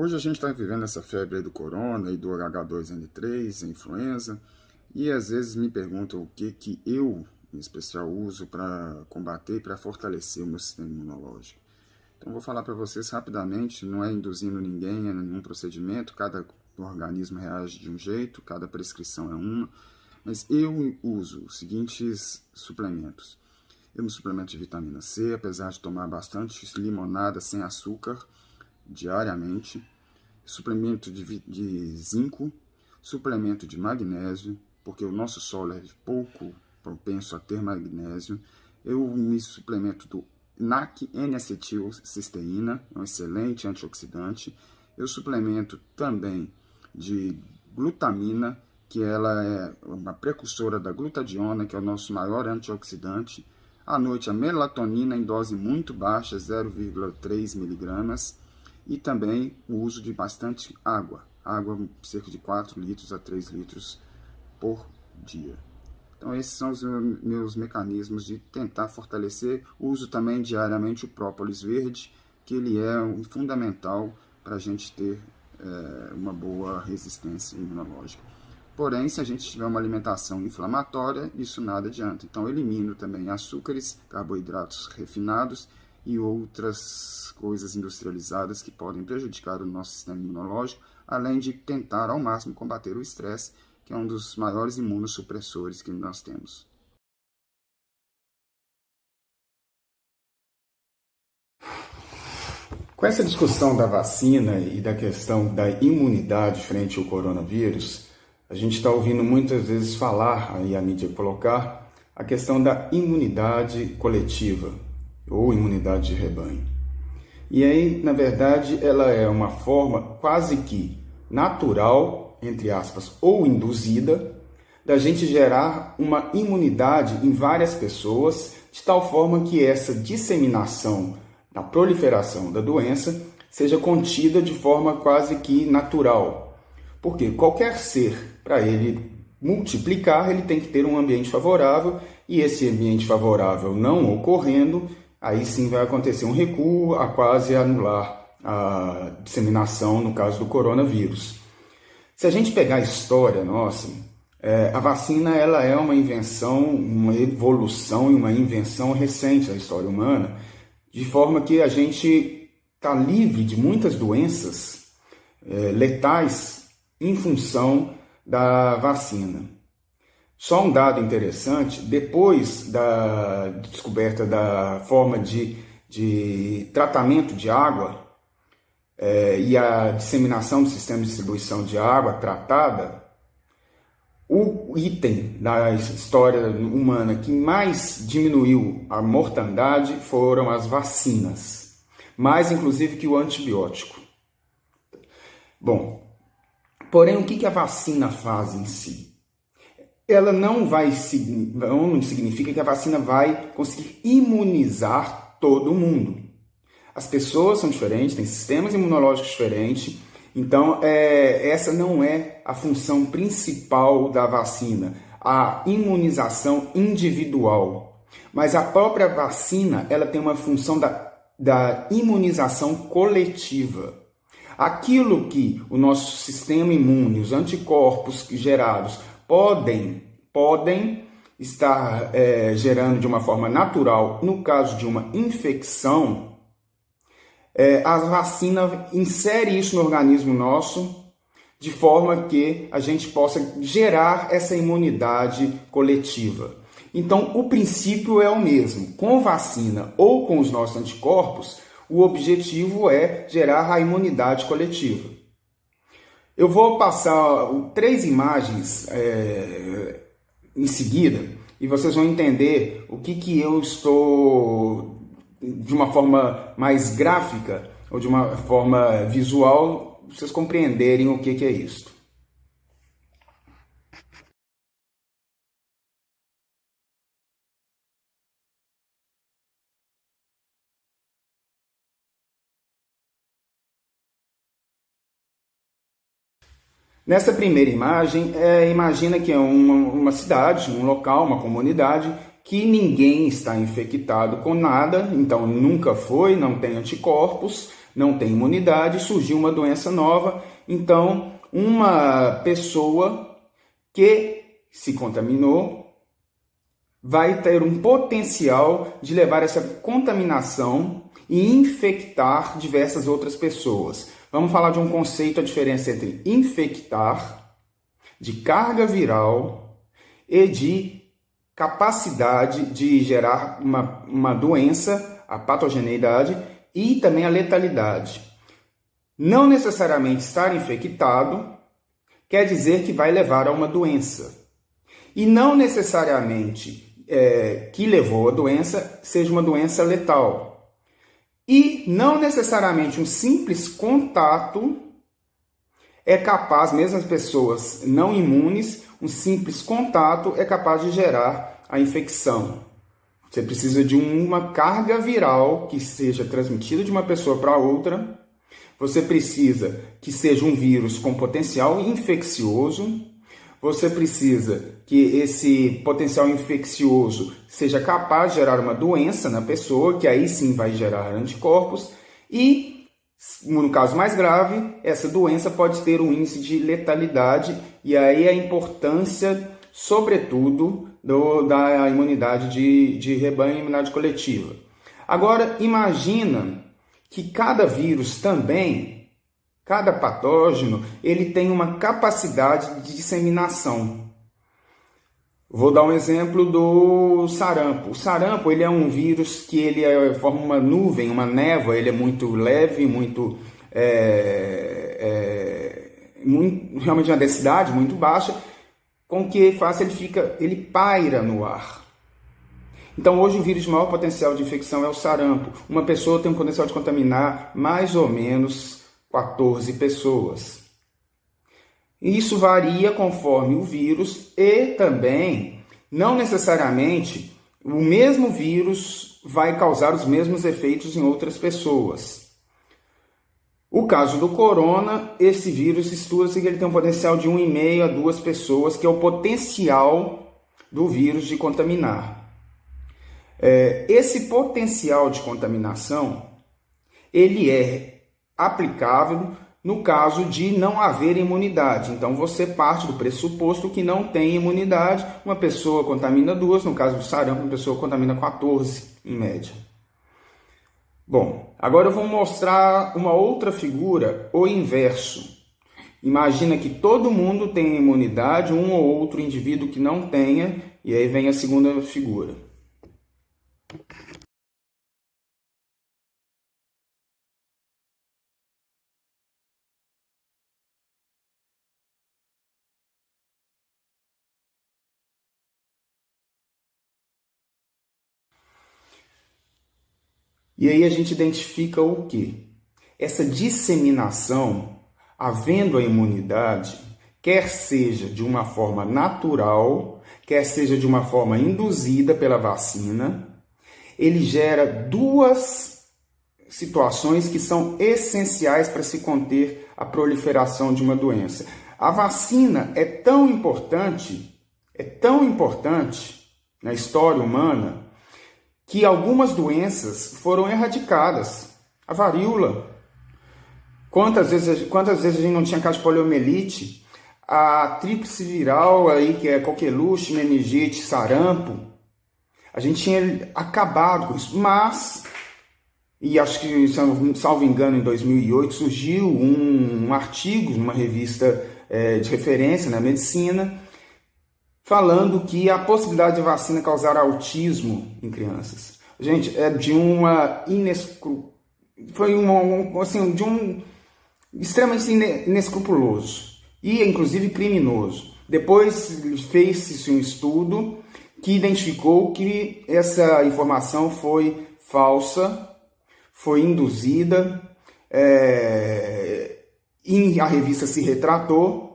Hoje a gente está vivendo essa febre aí do corona e do H2N3, a influenza, e às vezes me perguntam o que eu, em especial, uso para combater e para fortalecer o meu sistema imunológico. Então vou falar para vocês rapidamente, não é induzindo ninguém a nenhum procedimento, cada organismo reage de um jeito, cada prescrição é uma, mas eu uso os seguintes suplementos. Eu me suplemento de vitamina C, apesar de tomar bastante limonada sem açúcar diariamente, suplemento de zinco, suplemento de magnésio, porque o nosso solo é pouco propenso a ter magnésio. Eu me suplemento do NAC, N-acetilcisteína, é um excelente antioxidante. Eu suplemento também de glutamina, que ela é uma precursora da glutadiona, que é o nosso maior antioxidante. À noite, a melatonina em dose muito baixa, 0,3 miligramas. E também o uso de bastante água. Água, cerca de 4 litros a 3 litros por dia. Então, esses são os meus mecanismos de tentar fortalecer. Uso também diariamente o própolis verde, que ele é fundamental para a gente ter uma boa resistência imunológica. Porém, se a gente tiver uma alimentação inflamatória, isso nada adianta. Então, elimino também açúcares, carboidratos refinados e outras coisas industrializadas que podem prejudicar o nosso sistema imunológico, além de tentar ao máximo combater o estresse, que é um dos maiores imunossupressores que nós temos. Com essa discussão da vacina e da questão da imunidade frente ao coronavírus, a gente está ouvindo muitas vezes falar, aí a mídia colocar, a questão da imunidade coletiva ou imunidade de rebanho. E aí, na verdade, ela é uma forma quase que natural, entre aspas, ou induzida, da gente gerar uma imunidade em várias pessoas, de tal forma que essa disseminação, a proliferação da doença, seja contida de forma quase que natural. Porque qualquer ser, para ele multiplicar, ele tem que ter um ambiente favorável, e esse ambiente favorável não ocorrendo, aí sim vai acontecer um recuo a quase anular a disseminação, no caso do coronavírus. Se a gente pegar a história nossa, a vacina ela é uma invenção, uma evolução e uma invenção recente da história humana, de forma que a gente está livre de muitas doenças letais em função da vacina. Só um dado interessante, depois da descoberta da forma de tratamento de água e a disseminação do sistema de distribuição de água tratada, o item da história humana que mais diminuiu a mortandade foram as vacinas, mais inclusive que o antibiótico. Bom, porém o que a vacina faz em si? Ela não significa que a vacina vai conseguir imunizar todo mundo. As pessoas são diferentes, têm sistemas imunológicos diferentes, então essa não é a função principal da vacina, a imunização individual. Mas a própria vacina ela tem uma função da imunização coletiva. Aquilo que o nosso sistema imune, os anticorpos gerados, podem estar gerando de uma forma natural, no caso de uma infecção, a vacina insere isso no organismo nosso, de forma que a gente possa gerar essa imunidade coletiva. Então, o princípio é o mesmo. Com vacina ou com os nossos anticorpos, o objetivo é gerar a imunidade coletiva. Eu vou passar 3 imagens em seguida e vocês vão entender o que eu estou, de uma forma mais gráfica ou de uma forma visual, vocês compreenderem o que é isso. Nessa primeira imagem, imagina que é uma cidade, um local, uma comunidade, que ninguém está infectado com nada, então nunca foi, não tem anticorpos, não tem imunidade, surgiu uma doença nova, então uma pessoa que se contaminou vai ter um potencial de levar essa contaminação e infectar diversas outras pessoas. Vamos falar de um conceito, a diferença entre infectar, de carga viral e de capacidade de gerar uma doença, a patogeneidade e também a letalidade. Não necessariamente estar infectado quer dizer que vai levar a uma doença. E não necessariamente que levou a doença seja uma doença letal. E não necessariamente um simples contato é capaz, mesmo as pessoas não imunes, um simples contato é capaz de gerar a infecção. Você precisa de uma carga viral que seja transmitida de uma pessoa para outra. Você precisa que seja um vírus com potencial infeccioso. Você precisa que esse potencial infeccioso seja capaz de gerar uma doença na pessoa, que aí sim vai gerar anticorpos. E, no caso mais grave, essa doença pode ter um índice de letalidade. E aí a importância, sobretudo, da imunidade de rebanho e imunidade coletiva. Agora, imagina que cada vírus também, cada patógeno, ele tem uma capacidade de disseminação. Vou dar um exemplo do sarampo. O sarampo, ele é um vírus que ele forma uma nuvem, uma névoa, ele é muito leve, realmente uma densidade muito baixa, com que faz ele paira no ar. Então, hoje o vírus de maior potencial de infecção é o sarampo. Uma pessoa tem um potencial de contaminar mais ou menos 14 pessoas. Isso varia conforme o vírus e também, não necessariamente, o mesmo vírus vai causar os mesmos efeitos em outras pessoas. O caso do corona, esse vírus estuda-se que ele tem um potencial de 1,5 a 2 pessoas, que é o potencial do vírus de contaminar. Esse potencial de contaminação, ele é aplicável no caso de não haver imunidade. Então, você parte do pressuposto que não tem imunidade. Uma pessoa contamina 2, no caso do sarampo, uma pessoa contamina 14, em média. Bom, agora eu vou mostrar uma outra figura, o inverso. Imagina que todo mundo tem imunidade, um ou outro indivíduo que não tenha, e aí vem a segunda figura. E aí a gente identifica o quê? Essa disseminação, havendo a imunidade, quer seja de uma forma natural, quer seja de uma forma induzida pela vacina, ele gera duas situações que são essenciais para se conter a proliferação de uma doença. A vacina é tão importante na história humana, que algumas doenças foram erradicadas. A varíola. Quantas vezes a gente não tinha caso de poliomielite? A tríplice viral, aí, que é coqueluche, meningite, sarampo. A gente tinha acabado com isso. Mas, e acho que, salvo engano, em 2008, surgiu um artigo numa revista de referência na medicina, falando que a possibilidade de vacina causar autismo em crianças. Gente, é de uma de um extremamente inescrupuloso e, inclusive, criminoso. Depois fez-se um estudo que identificou que essa informação foi falsa, foi induzida, e a revista se retratou,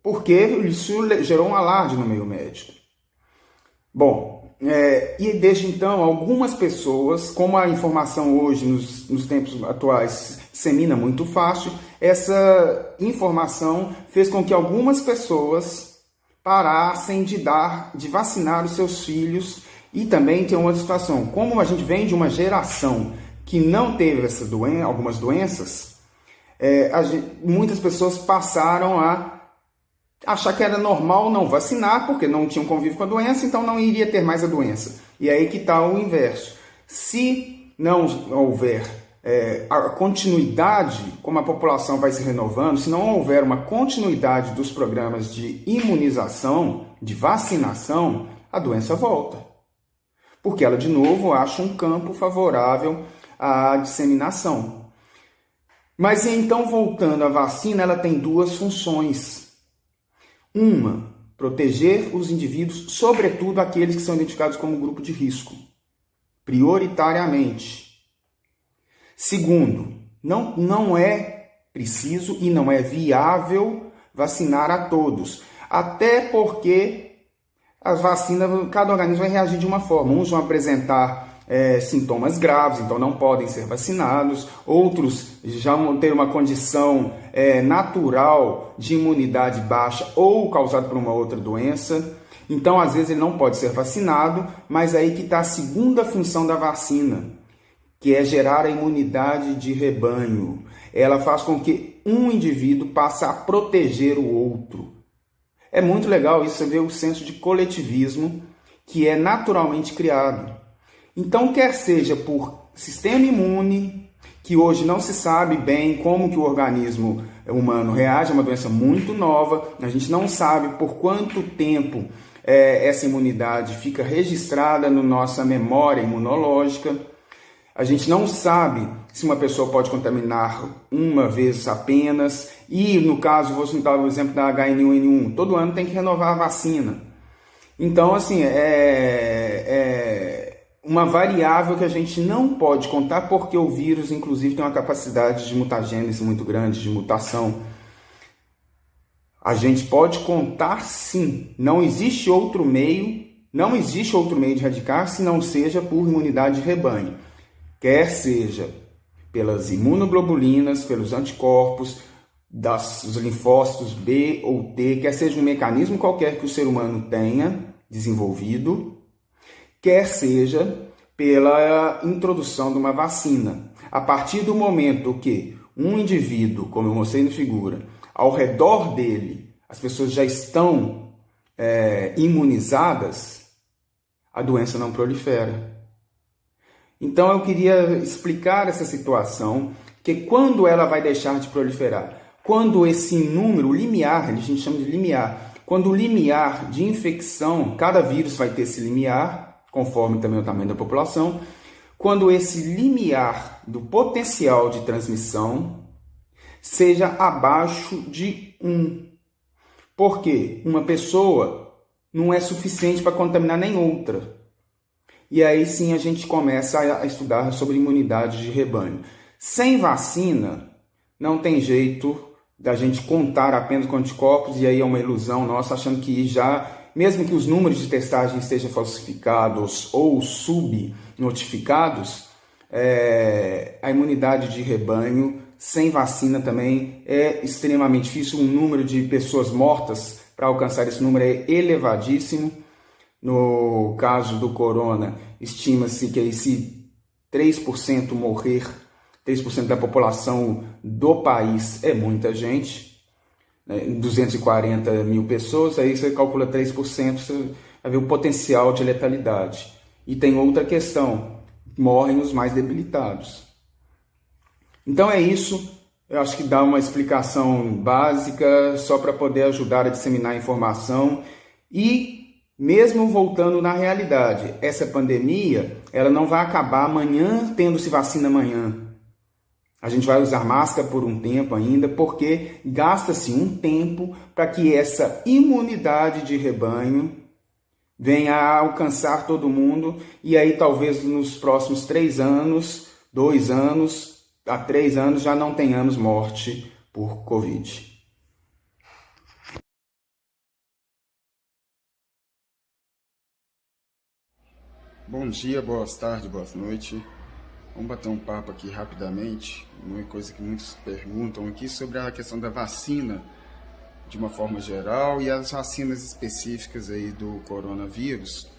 porque isso gerou um alarde no meio médico. Bom, e desde então, algumas pessoas, como a informação hoje, nos tempos atuais, dissemina muito fácil, essa informação fez com que algumas pessoas parassem de vacinar os seus filhos. E também tem uma situação, como a gente vem de uma geração que não teve algumas doenças, muitas pessoas passaram a achar que era normal não vacinar, porque não tinham convívio com a doença, então não iria ter mais a doença. E aí que está o inverso. Se não houver a continuidade, como a população vai se renovando, se não houver uma continuidade dos programas de imunização, de vacinação, a doença volta. Porque ela, de novo, acha um campo favorável à disseminação. Mas então, voltando à vacina, ela tem duas funções. Uma, proteger os indivíduos, sobretudo aqueles que são identificados como grupo de risco, prioritariamente. Segundo, não é preciso e não é viável vacinar a todos, até porque as vacinas, cada organismo vai reagir de uma forma. Uns vão apresentar sintomas graves, então não podem ser vacinados. Outros já vão ter uma condição natural de imunidade baixa ou causada por uma outra doença. Então, às vezes, ele não pode ser vacinado, mas aí que está a segunda função da vacina, que é gerar a imunidade de rebanho. Ela faz com que um indivíduo passe a proteger o outro. É muito legal isso, você vê o senso de coletivismo que é naturalmente criado. Então, quer seja por sistema imune, que hoje não se sabe bem como que o organismo humano reage a uma doença muito nova, a gente não sabe por quanto tempo essa imunidade fica registrada na nossa memória imunológica. A gente não sabe se uma pessoa pode contaminar uma vez apenas. E, no caso, vou citar o exemplo da H1N1. Todo ano tem que renovar a vacina. Então, assim, uma variável que a gente não pode contar, porque o vírus, inclusive, tem uma capacidade de mutagênese muito grande, de mutação. A gente pode contar, sim. Não existe outro meio de erradicar se não seja por imunidade de rebanho. Quer seja pelas imunoglobulinas, pelos anticorpos, dos linfócitos B ou T, quer seja um mecanismo qualquer que o ser humano tenha desenvolvido, quer seja pela introdução de uma vacina. A partir do momento que um indivíduo, como eu mostrei na figura, ao redor dele, as pessoas já estão imunizadas, a doença não prolifera. Então eu queria explicar essa situação, que quando ela vai deixar de proliferar? Quando esse número, o limiar, a gente chama de limiar, quando o limiar de infecção, cada vírus vai ter esse limiar, conforme também o tamanho da população, quando esse limiar do potencial de transmissão seja abaixo de 1. Por quê? Uma pessoa não é suficiente para contaminar nem outra. E aí sim a gente começa a estudar sobre imunidade de rebanho. Sem vacina, não tem jeito da gente contar apenas com anticorpos, e aí é uma ilusão nossa, achando que já, mesmo que os números de testagem estejam falsificados ou subnotificados, a imunidade de rebanho sem vacina também é extremamente difícil. O número de pessoas mortas para alcançar esse número é elevadíssimo. No caso do corona, estima-se que se 3% morrer, 3% da população do país é muita gente, 240 mil pessoas, aí você calcula 3%, você vai ver o potencial de letalidade. E tem outra questão, morrem os mais debilitados. Então é isso, eu acho que dá uma explicação básica, só para poder ajudar a disseminar a informação. E mesmo voltando na realidade, essa pandemia, ela não vai acabar amanhã, tendo-se vacina amanhã. A gente vai usar máscara por um tempo ainda, porque gasta-se um tempo para que essa imunidade de rebanho venha a alcançar todo mundo, e aí talvez nos próximos 3 anos, 2 anos, a 3 anos, já não tenhamos morte por Covid. Bom dia, boa tarde, boa noite. Vamos bater um papo aqui rapidamente. Uma coisa que muitos perguntam aqui sobre a questão da vacina de uma forma geral e as vacinas específicas aí do coronavírus.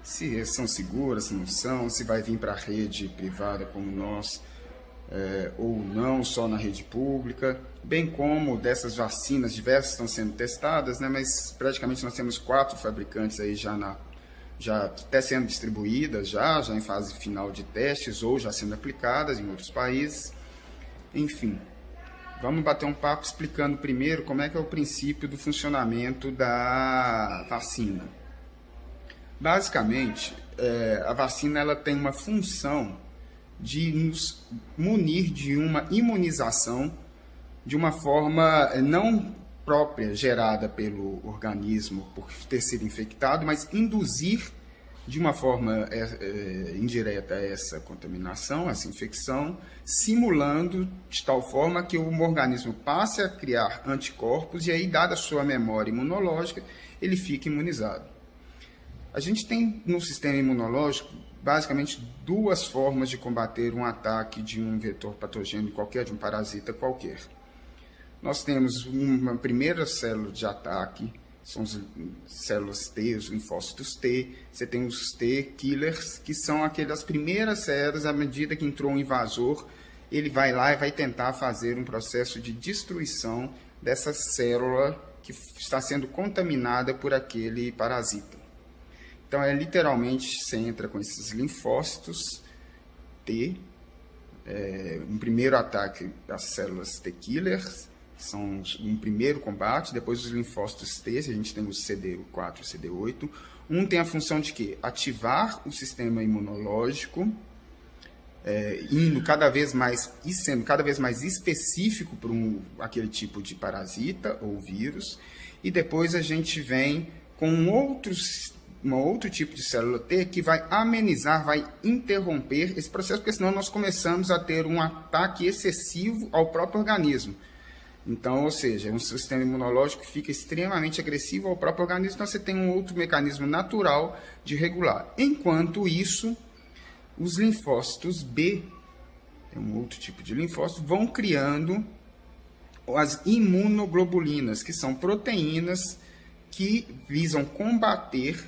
se são seguras, se não são, se vai vir para a rede privada como nós, ou não, só na rede pública, bem como dessas vacinas diversas estão sendo testadas, né, mas praticamente nós temos 4 fabricantes aí já até sendo distribuídas, já em fase final de testes ou já sendo aplicadas em outros países. Enfim, vamos bater um papo explicando primeiro como é que é o princípio do funcionamento da vacina. Basicamente, a vacina ela tem uma função de nos munir de uma imunização de uma forma não própria, gerada pelo organismo por ter sido infectado, mas induzir de uma forma indireta essa contaminação, essa infecção, simulando de tal forma que o organismo passe a criar anticorpos e aí, dada a sua memória imunológica, ele fica imunizado. A gente tem no sistema imunológico basicamente 2 formas de combater um ataque de um vetor patogênico qualquer, de um parasita qualquer. Nós temos uma primeira célula de ataque, são as células T, os linfócitos T. Você tem os T-killers, que são aquelas primeiras células, à medida que entrou um invasor, ele vai lá e vai tentar fazer um processo de destruição dessa célula que está sendo contaminada por aquele parasita. Então, literalmente, você entra com esses linfócitos T, um primeiro ataque das células T-killers, são um primeiro combate, depois os linfócitos T, a gente tem o CD4 e o CD8. Um tem a função de quê? Ativar o sistema imunológico, indo cada vez mais e sendo cada vez mais específico para aquele tipo de parasita ou vírus. E depois a gente vem com um outro tipo de célula T que vai amenizar, vai interromper esse processo, porque senão nós começamos a ter um ataque excessivo ao próprio organismo. Então, ou seja, um sistema imunológico que fica extremamente agressivo ao próprio organismo, então você tem um outro mecanismo natural de regular. Enquanto isso, os linfócitos B, tem um outro tipo de linfócito, vão criando as imunoglobulinas, que são proteínas que visam combater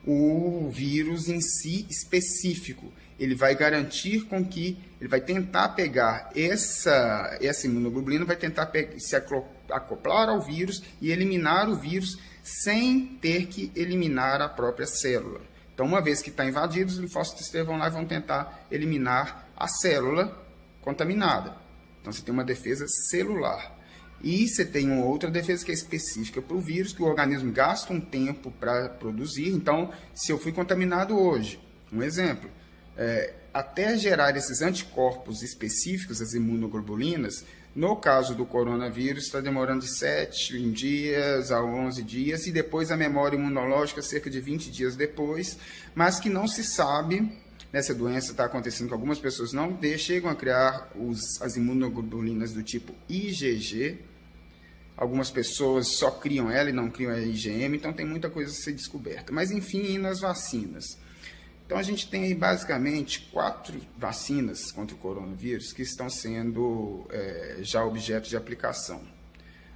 o vírus em si específico. Ele vai garantir com que, ele vai tentar pegar essa imunoglobulina, vai tentar se acoplar ao vírus e eliminar o vírus sem ter que eliminar a própria célula. Então, uma vez que está invadido, os linfócitos T vão lá e vão tentar eliminar a célula contaminada. Então, você tem uma defesa celular. E você tem uma outra defesa que é específica para o vírus, que o organismo gasta um tempo para produzir. Então, se eu fui contaminado hoje, um exemplo, até gerar esses anticorpos específicos, as imunoglobulinas, no caso do coronavírus, está demorando de 7 dias a 11 dias, e depois a memória imunológica cerca de 20 dias depois, mas que não se sabe, essa doença está acontecendo com algumas pessoas, não chegam a criar as imunoglobulinas do tipo IgG, algumas pessoas só criam ela e não criam a IgM, então tem muita coisa a ser descoberta. Mas enfim, nas vacinas. Então a gente tem aí basicamente 4 vacinas contra o coronavírus que estão sendo já objeto de aplicação.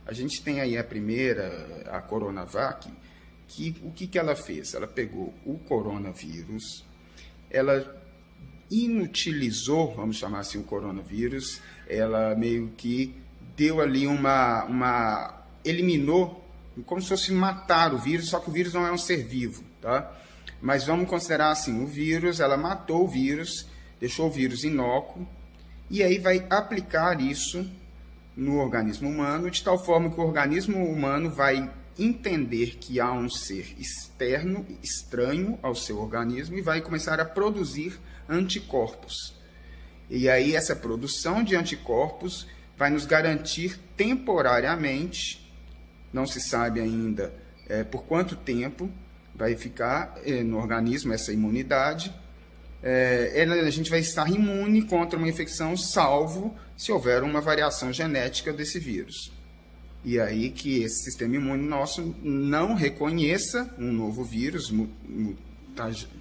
A gente tem aí a primeira, a Coronavac, que o que ela fez? Ela pegou o coronavírus, ela inutilizou, vamos chamar assim, o coronavírus, ela meio que deu ali eliminou, como se fosse matar o vírus, só que o vírus não é um ser vivo, tá? Mas vamos considerar assim, o vírus, ela matou o vírus, deixou o vírus inócuo, e aí vai aplicar isso no organismo humano, de tal forma que o organismo humano vai entender que há um ser externo, estranho ao seu organismo, e vai começar a produzir anticorpos. E aí essa produção de anticorpos vai nos garantir temporariamente, não se sabe ainda por quanto tempo vai ficar no organismo essa imunidade, a gente vai estar imune contra uma infecção, salvo se houver uma variação genética desse vírus. E aí que esse sistema imune nosso não reconheça um novo vírus,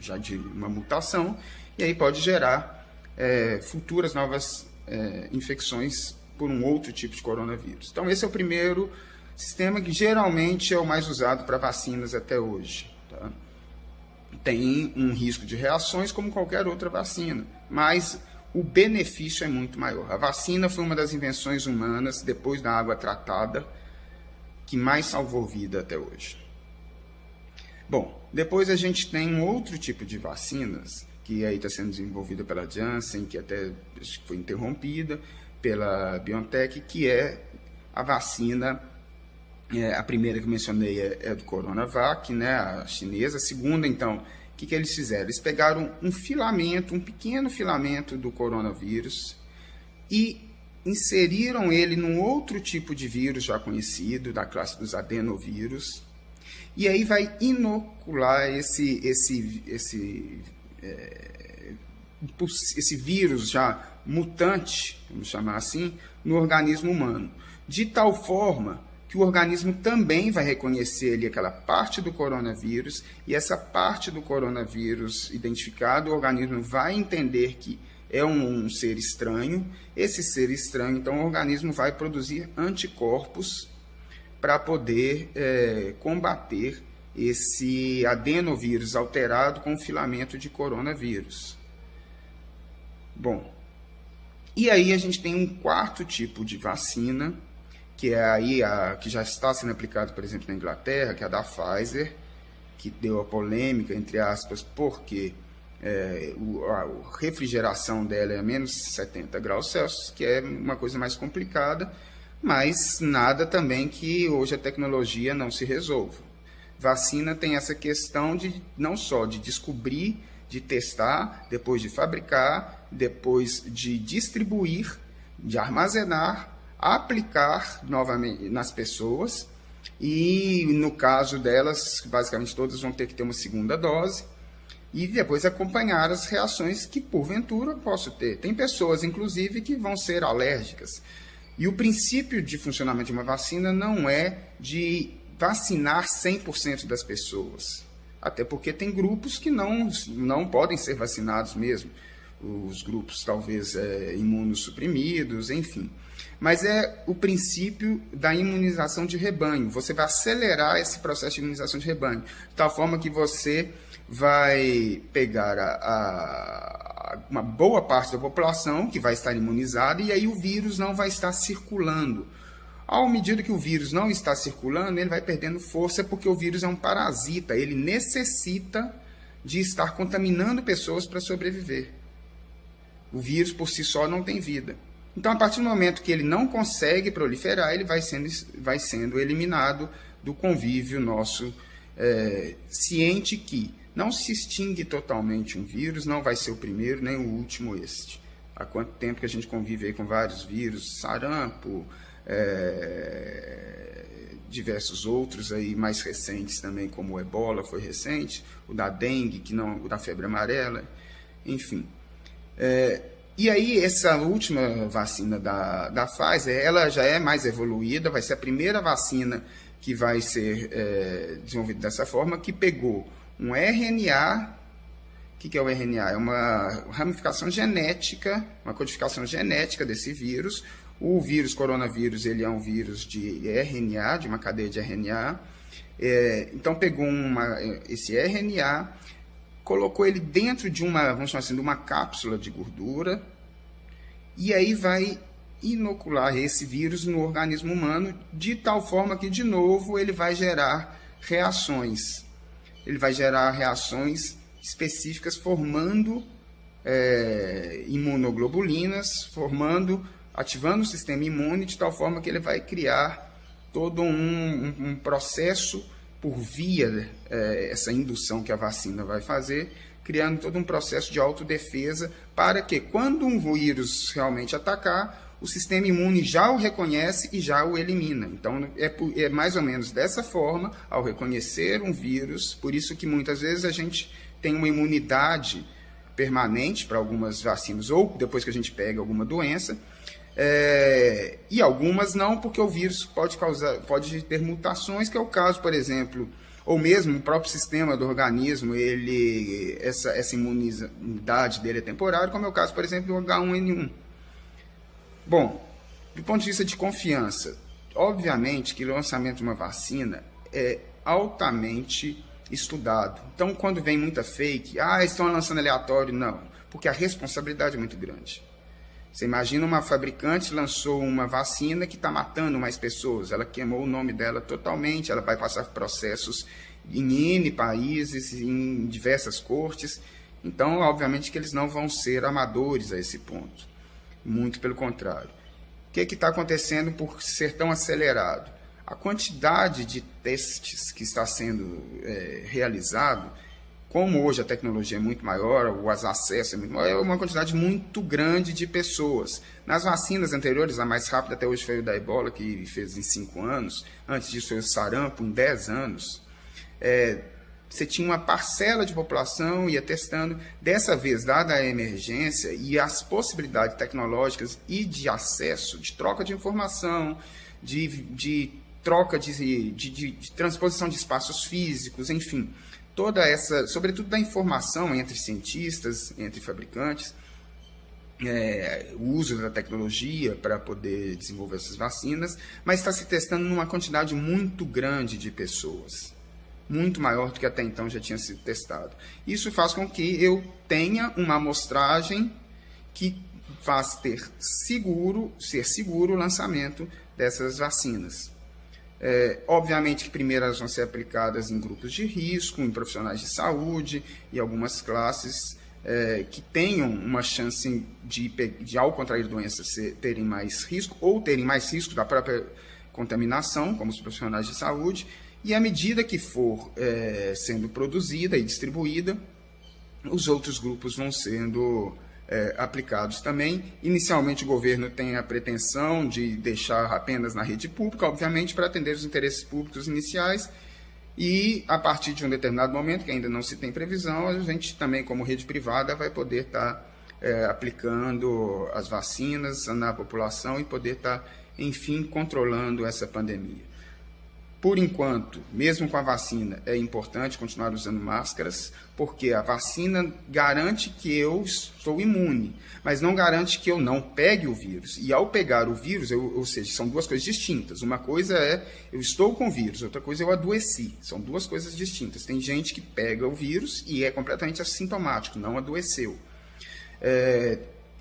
já de uma mutação, e aí pode gerar futuras novas infecções por um outro tipo de coronavírus. Então esse é o primeiro sistema que geralmente é o mais usado para vacinas até hoje. Tá? tem um risco de reações como qualquer outra vacina, mas o benefício é muito maior. A vacina foi uma das invenções humanas, depois da água tratada, que mais salvou vida até hoje. Bom, depois a gente tem um outro tipo de vacinas, que aí está sendo desenvolvida pela Janssen, que até foi interrompida pela BioNTech, que é a vacina, a primeira que eu mencionei é do Coronavac, né, a chinesa. A segunda, então, o que eles fizeram? Eles pegaram um filamento, um pequeno filamento do coronavírus e inseriram ele num outro tipo de vírus já conhecido, da classe dos adenovírus, e aí vai inocular esse vírus já mutante, vamos chamar assim, no organismo humano, de tal forma que o organismo também vai reconhecer ali aquela parte do coronavírus, e essa parte do coronavírus identificado, o organismo vai entender que é um ser estranho. Esse ser estranho, então, o organismo vai produzir anticorpos para poder combater esse adenovírus alterado com filamento de coronavírus. Bom, e aí a gente tem um quarto tipo de vacina, que é aí que já está sendo aplicado, por exemplo, na Inglaterra, que é a da Pfizer, que deu a polêmica, entre aspas, porque a refrigeração dela é a menos 70 graus Celsius, que é uma coisa mais complicada, mas nada também que hoje a tecnologia não se resolva. Vacina tem essa questão de não só de descobrir, de testar, depois de fabricar, depois de distribuir, de armazenar, aplicar novamente nas pessoas, e no caso delas, basicamente todas vão ter que ter uma segunda dose, e depois acompanhar as reações que porventura eu posso ter. Tem pessoas, inclusive, que vão ser alérgicas. E o princípio de funcionamento de uma vacina não é de vacinar 100% das pessoas, até porque tem grupos que não podem ser vacinados mesmo, os grupos talvez imunossuprimidos, enfim. Mas é o princípio da imunização de rebanho. Você vai acelerar esse processo de imunização de rebanho, de tal forma que você vai pegar uma boa parte da população que vai estar imunizada, e aí o vírus não vai estar circulando. À medida que o vírus não está circulando, ele vai perdendo força, porque o vírus é um parasita, ele necessita de estar contaminando pessoas para sobreviver. O vírus por si só não tem vida. Então, a partir do momento que ele não consegue proliferar, ele vai sendo eliminado do convívio nosso, ciente que não se extingue totalmente um vírus, não vai ser o primeiro nem o último este. Há quanto tempo que a gente convive aí com vários vírus, sarampo, diversos outros aí mais recentes também, como o ebola foi recente, o da dengue, o da febre amarela, enfim. E aí essa última vacina da Pfizer, ela já é mais evoluída, vai ser a primeira vacina que vai ser desenvolvida dessa forma, que pegou um RNA. O que é o RNA? É uma ramificação genética, uma codificação genética desse vírus. O vírus coronavírus, ele é um vírus de RNA, de uma cadeia de RNA. Então, pegou esse RNA, colocou ele dentro de vamos chamar assim, de uma cápsula de gordura, e aí vai inocular esse vírus no organismo humano, de tal forma que, de novo, ele vai gerar reações. Ele vai gerar reações específicas, formando imunoglobulinas, ativando o sistema imune, de tal forma que ele vai criar todo um processo por via essa indução que a vacina vai fazer, criando todo um processo de autodefesa, para que, quando um vírus realmente atacar, o sistema imune já o reconhece e já o elimina. Então, é mais ou menos dessa forma, ao reconhecer um vírus, por isso que muitas vezes a gente tem uma imunidade permanente para algumas vacinas, ou depois que a gente pega alguma doença, e algumas não, porque o vírus pode ter mutações, que é o caso, por exemplo, ou mesmo o próprio sistema do organismo, essa imunidade dele é temporária, como é o caso, por exemplo, do H1N1. Bom, do ponto de vista de confiança, obviamente que o lançamento de uma vacina é altamente estudado. Então, quando vem muita fake, estão lançando aleatório, não, porque a responsabilidade é muito grande. Você imagina uma fabricante lançou uma vacina que está matando mais pessoas, ela queimou o nome dela totalmente, ela vai passar por processos em N países, em diversas cortes, então, obviamente, que eles não vão ser amadores a esse ponto, muito pelo contrário. O que está acontecendo por ser tão acelerado? A quantidade de testes que está sendo realizado, como hoje a tecnologia é muito maior, o acesso é muito maior, é uma quantidade muito grande de pessoas. Nas vacinas anteriores, a mais rápida até hoje foi o da Ebola, que fez em 5 anos, antes disso foi o sarampo, em 10 anos. Você tinha uma parcela de população, ia testando. Dessa vez, dada a emergência e as possibilidades tecnológicas e de acesso, de troca de informação, de troca de transposição de espaços físicos, enfim, toda essa, sobretudo da informação entre cientistas, entre fabricantes, o uso da tecnologia para poder desenvolver essas vacinas, mas está se testando numa quantidade muito grande de pessoas, muito maior do que até então já tinha sido testado. Isso faz com que eu tenha uma amostragem que faz ser seguro o lançamento dessas vacinas. Obviamente que primeiro elas vão ser aplicadas em grupos de risco, em profissionais de saúde e algumas classes que tenham uma chance de ao contrair doenças, terem mais risco ou terem mais risco da própria contaminação, como os profissionais de saúde, e à medida que for sendo produzida e distribuída, os outros grupos vão sendo aplicados também. Inicialmente o governo tem a pretensão de deixar apenas na rede pública, obviamente, para atender os interesses públicos iniciais, e a partir de um determinado momento, que ainda não se tem previsão, a gente também, como rede privada, vai poder estar aplicando as vacinas na população e poder estar, enfim, controlando essa pandemia. Por enquanto, mesmo com a vacina, é importante continuar usando máscaras, porque a vacina garante que eu estou imune, mas não garante que eu não pegue o vírus. E ao pegar o vírus, ou seja, são duas coisas distintas. Uma coisa é eu estou com o vírus, outra coisa é eu adoeci. São duas coisas distintas. Tem gente que pega o vírus e é completamente assintomático, não adoeceu.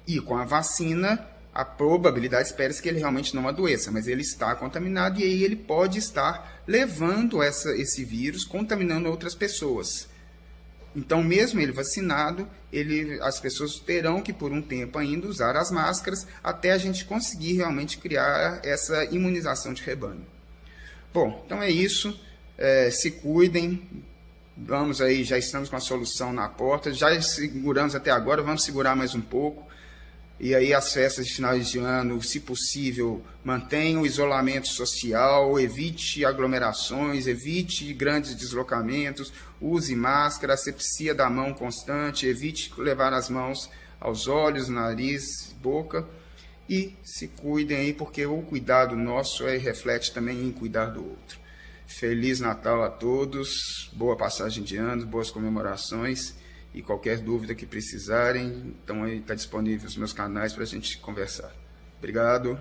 E com a vacina, a probabilidade espera-se que ele realmente não adoeça, mas ele está contaminado e aí ele pode estar levando esse vírus, contaminando outras pessoas. Então, mesmo ele vacinado, as pessoas terão que, por um tempo ainda, usar as máscaras até a gente conseguir realmente criar essa imunização de rebanho. Bom, então é isso. Se cuidem. Vamos aí, já estamos com a solução na porta. Já seguramos até agora, vamos segurar mais um pouco. E aí as festas de finais de ano, se possível, mantenha o isolamento social, evite aglomerações, evite grandes deslocamentos, use máscara, asepsia da mão constante, evite levar as mãos aos olhos, nariz, boca e se cuidem aí, porque o cuidado nosso reflete também em cuidar do outro. Feliz Natal a todos, boa passagem de ano, boas comemorações. E qualquer dúvida que precisarem, então aí está disponível os meus canais para a gente conversar. Obrigado.